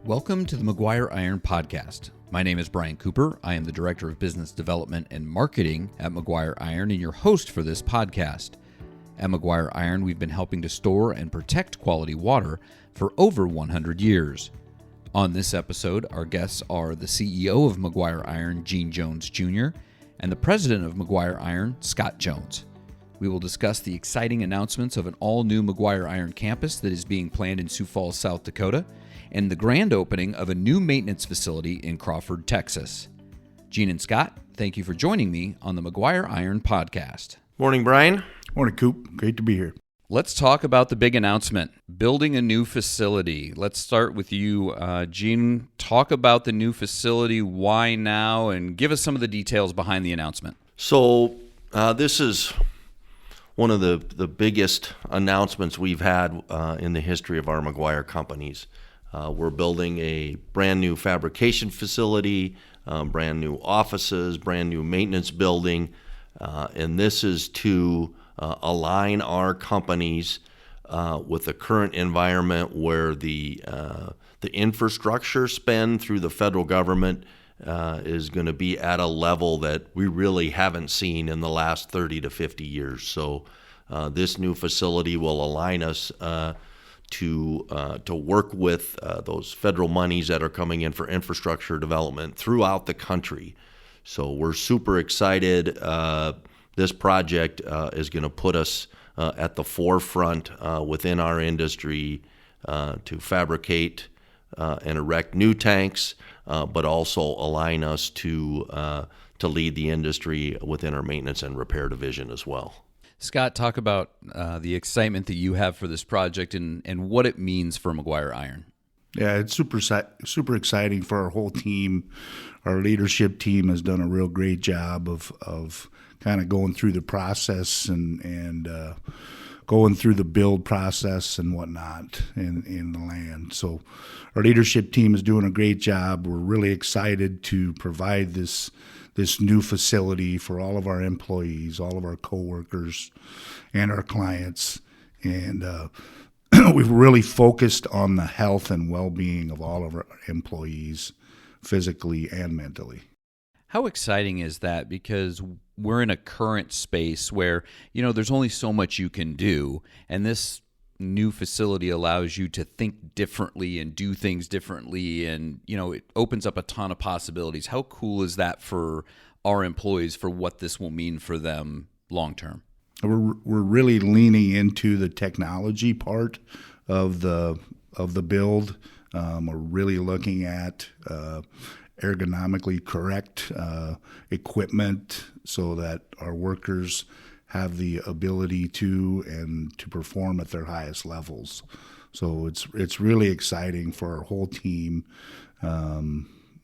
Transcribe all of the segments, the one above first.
Welcome to the Maguire Iron Podcast. My name is Brian Cooper. I am the Director of Business Development and Marketing at Maguire Iron and your host for this podcast. At Maguire Iron, we've been helping to store and protect quality water for over 100 years. On this episode, our guests are the CEO of Maguire Iron, Gene Jones Jr., and the President of Maguire Iron, Scott Jones. We will discuss the exciting announcements of an all-new Maguire Iron campus that is being planned in Sioux Falls, South Dakota, and the grand opening of a new maintenance facility in Crawford, Texas. Gene and Scott, thank you for joining me on the Maguire Iron Podcast. Morning, Brian. Morning, Coop. Great to be here. Let's talk about the big announcement, building a new facility. Let's start with you, Gene. Talk about the new facility, why now, and give us some of the details behind the announcement. So this is one of the biggest announcements we've had in the history of our Maguire companies. We're building a brand new fabrication facility, brand new offices, brand new maintenance building, and this is to align our companies with the current environment where the infrastructure spend through the federal government is going to be at a level that we really haven't seen in the last 30 to 50 years. So this new facility will align us to work with those federal monies that are coming in for infrastructure development throughout the country. So we're super excited. This project is going to put us at the forefront within our industry to fabricate and erect new tanks, but also align us to lead the industry within our maintenance and repair division as well. Scott, talk about the excitement that you have for this project and what it means for Maguire Iron. Yeah, it's super exciting for our whole team. Our leadership team has done a real great job of kind of going through the process and going through the build process and whatnot in the land. So our leadership team is doing a great job. We're really excited to provide this new facility for all of our employees, all of our coworkers, and our clients. And we've really focused on the health and well-being of all of our employees, physically and mentally. How exciting is that? Because we're in a current space where, there's only so much you can do, and this new facility allows you to think differently and do things differently, and it opens up a ton of possibilities. How cool is that for our employees, for what this will mean for them long term? We're really leaning into the technology part of the build. We're really looking at ergonomically correct equipment so that our workers have the ability to perform at their highest levels. So it's really exciting for our whole team.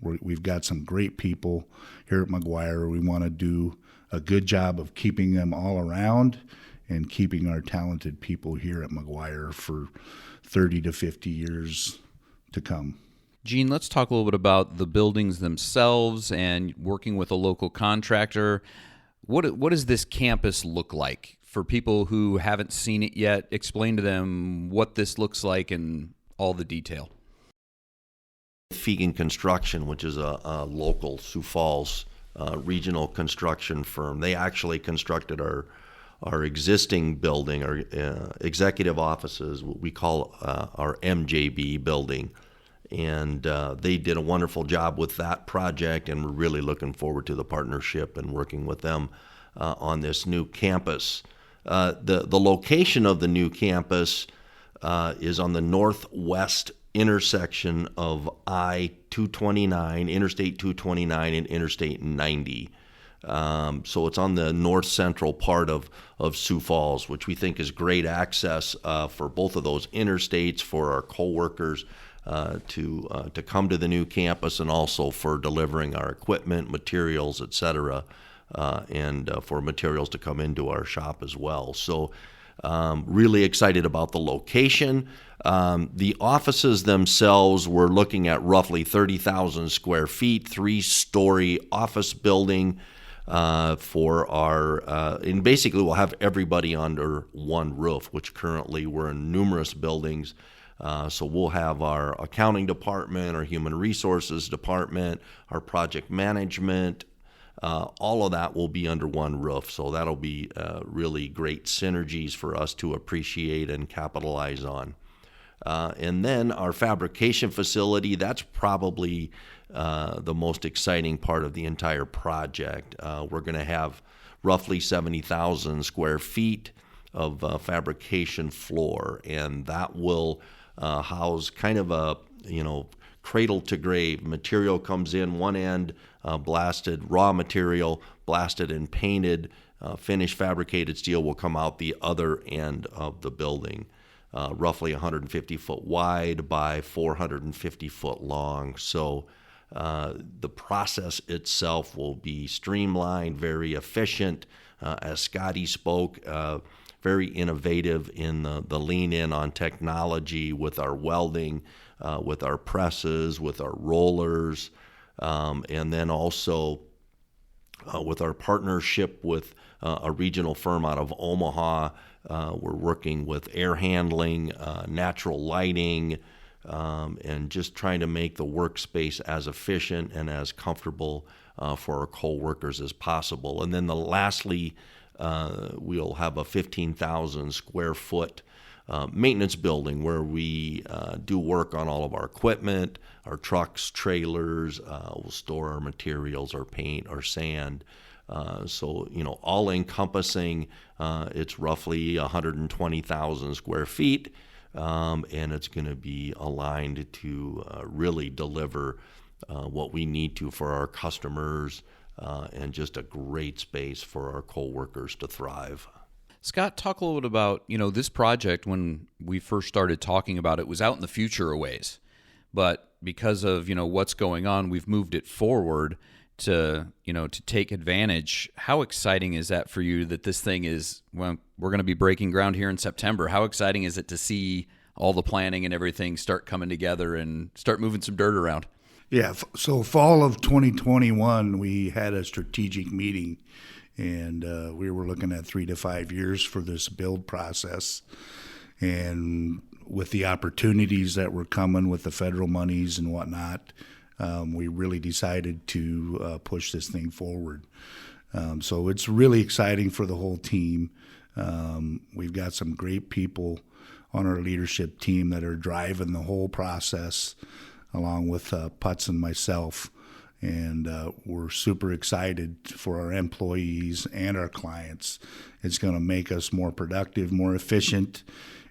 We've got some great people here at Maguire. We want to do a good job of keeping them all around and keeping our talented people here at Maguire for 30 to 50 years to come. Gene, let's talk a little bit about the buildings themselves and working with a local contractor. What does this campus look like? For people who haven't seen it yet, explain to them what this looks like and all the detail. Fegan Construction, which is a local Sioux Falls regional construction firm, they actually constructed our existing building, our executive offices, what we call our MJB building. And they did a wonderful job with that project, and we're really looking forward to the partnership and working with them on this new campus. The location of the new campus is on the northwest intersection of I-229, Interstate 229, and Interstate 90. So it's on the north central part of Sioux Falls, which we think is great access for both of those interstates, for our coworkers to come to the new campus, and also for delivering our equipment, materials, etc., and for materials to come into our shop as well. So really excited about the location. The offices themselves, we're looking at roughly 30,000 square feet, 3-story office building for our, and basically we'll have everybody under one roof, which currently we're in numerous buildings So we'll have our accounting department, our human resources department, our project management, all of that will be under one roof. So that'll be really great synergies for us to appreciate and capitalize on. And then our fabrication facility, that's probably the most exciting part of the entire project. We're going to have roughly 70,000 square feet of fabrication floor, and that will house kind of a, cradle to grave. Material comes in one end, blasted raw material, blasted and painted, finished fabricated steel will come out the other end of the building. Roughly 150 foot wide by 450 foot long. So the process itself will be streamlined, very efficient. As Scotty spoke, very innovative in the lean in on technology with our welding, with our presses, with our rollers, and then also with our partnership with a regional firm out of Omaha. We're working with air handling, natural lighting, and just trying to make the workspace as efficient and as comfortable for our co-workers as possible. And then lastly, we'll have a 15,000 square foot maintenance building where we do work on all of our equipment, our trucks, trailers. We'll store our materials, our paint, our sand. So, all encompassing, it's roughly 120,000 square feet, and it's going to be aligned to really deliver what we need to for our customers, and just a great space for our co-workers to thrive. Scott, talk a little bit about, this project. When we first started talking about it, was out in the future a ways, but because of, what's going on, we've moved it forward to take advantage. How exciting is that for you that this thing is, well, we're going to be breaking ground here in September. How exciting is it to see all the planning and everything start coming together and start moving some dirt around? Yeah, so fall of 2021, we had a strategic meeting, and we were looking at 3 to 5 years for this build process. And with the opportunities that were coming with the federal monies and whatnot, we really decided to push this thing forward. So it's really exciting for the whole team. We've got some great people on our leadership team that are driving the whole process, along with Putz and myself. And we're super excited for our employees and our clients. It's going to make us more productive, more efficient,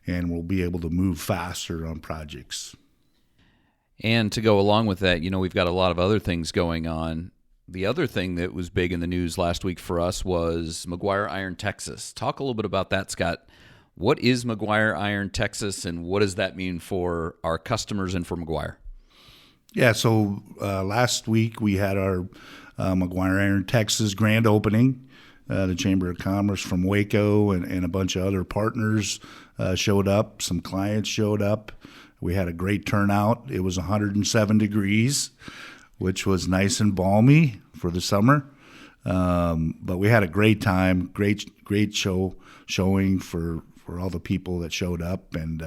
and we'll be able to move faster on projects. And to go along with that, we've got a lot of other things going on. The other thing that was big in the news last week for us was Maguire Iron, Texas. Talk a little bit about that, Scott. What is Maguire Iron, Texas, and what does that mean for our customers and for Maguire? Yeah, so last week we had our Maguire Iron, Texas grand opening. The Chamber of Commerce from Waco and a bunch of other partners showed up. Some clients showed up. We had a great turnout. It was 107 degrees, which was nice and balmy for the summer. But we had a great time, great showing for all the people that showed up. And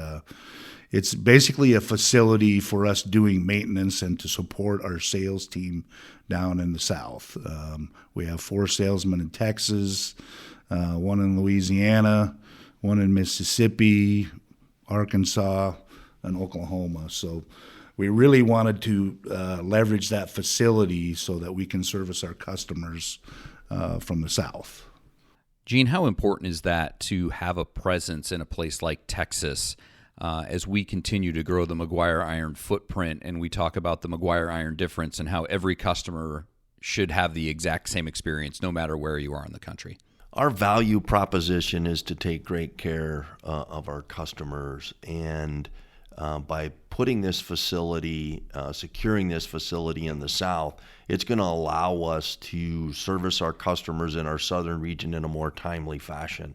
it's basically a facility for us doing maintenance and to support our sales team down in the South. We have 4 salesmen in Texas, 1 in Louisiana, 1 in Mississippi, Arkansas, and Oklahoma. So we really wanted to leverage that facility so that we can service our customers from the South. Gene, how important is that to have a presence in a place like Texas as we continue to grow the Maguire Iron footprint, and we talk about the Maguire Iron difference and how every customer should have the exact same experience no matter where you are in the country? Our value proposition is to take great care of our customers, and by putting this facility, securing this facility in the South, it's going to allow us to service our customers in our southern region in a more timely fashion.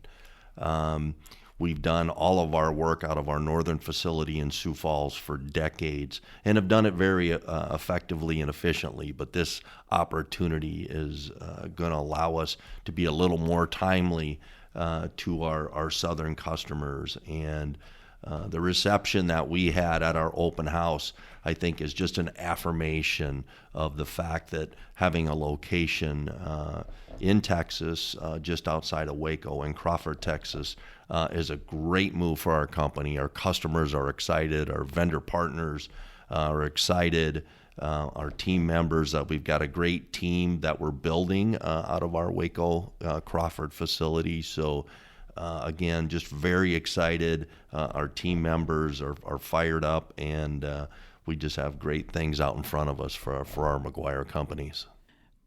We've done all of our work out of our northern facility in Sioux Falls for decades and have done it very effectively and efficiently. But this opportunity is going to allow us to be a little more timely to our southern customers. And The reception that we had at our open house, I think, is just an affirmation of the fact that having a location in Texas, just outside of Waco in Crawford, Texas, is a great move for our company. Our customers are excited. Our vendor partners are excited. Our team members, we've got a great team that we're building out of our Waco Crawford facility. So again, just very excited. Our team members are fired up, and we just have great things out in front of us for our Maguire companies.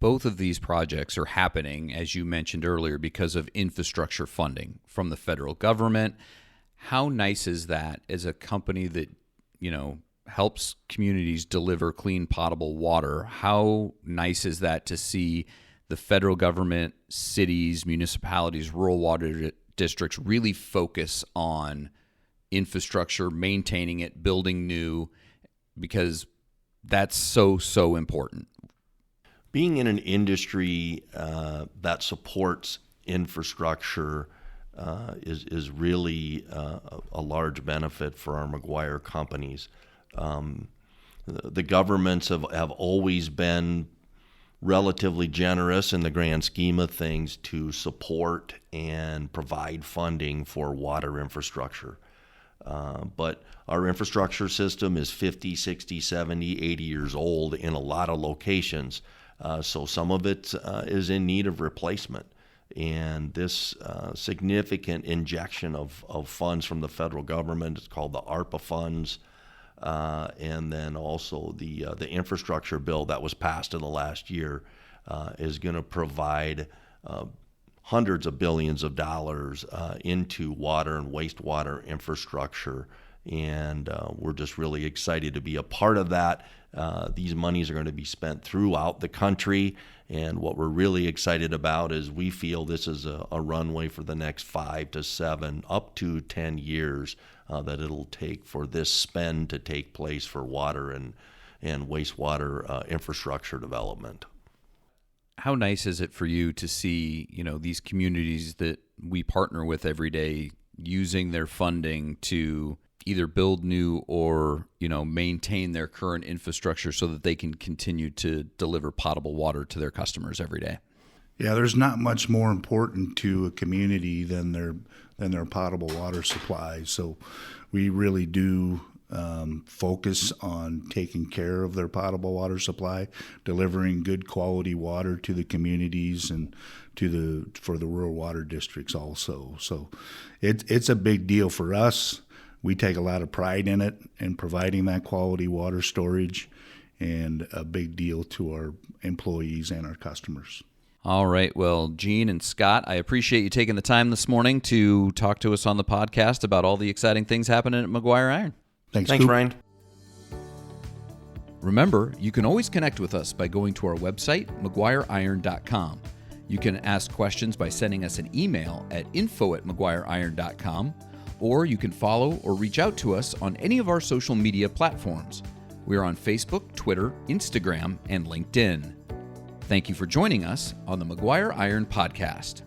Both of these projects are happening, as you mentioned earlier, because of infrastructure funding from the federal government. How nice is that as a company that, helps communities deliver clean, potable water? How nice is that to see the federal government, cities, municipalities, rural water districts really focus on infrastructure, maintaining it, building new, because that's so important. Being in an industry that supports infrastructure is really a large benefit for our Maguire companies. The governments have always been relatively generous in the grand scheme of things to support and provide funding for water infrastructure. But our infrastructure system is 50, 60, 70, 80 years old in a lot of locations. So some of it is in need of replacement. And this significant injection of funds from the federal government, it's called the ARPA funds, and then also the infrastructure bill that was passed in the last year is going to provide hundreds of billions of dollars into water and wastewater infrastructure. And we're just really excited to be a part of that. These monies are going to be spent throughout the country. And what we're really excited about is we feel this is a runway for the next 5 to 7, up to 10 years that it'll take for this spend to take place for water and wastewater infrastructure development. How nice is it for you to see, these communities that we partner with every day using their funding to either build new or, maintain their current infrastructure so that they can continue to deliver potable water to their customers every day? Yeah, there's not much more important to a community than their potable water supply. So we really do focus on taking care of their potable water supply, delivering good quality water to the communities and for the rural water districts also. So it's a big deal for us. We take a lot of pride in it, in providing that quality water storage, and a big deal to our employees and our customers. All right. Well, Gene and Scott, I appreciate you taking the time this morning to talk to us on the podcast about all the exciting things happening at Maguire Iron. Thanks Ryan. Remember, you can always connect with us by going to our website, maguireiron.com. You can ask questions by sending us an email at info@maguireiron.com, or you can follow or reach out to us on any of our social media platforms. We're on Facebook, Twitter, Instagram, and LinkedIn. Thank you for joining us on the Maguire Iron Podcast.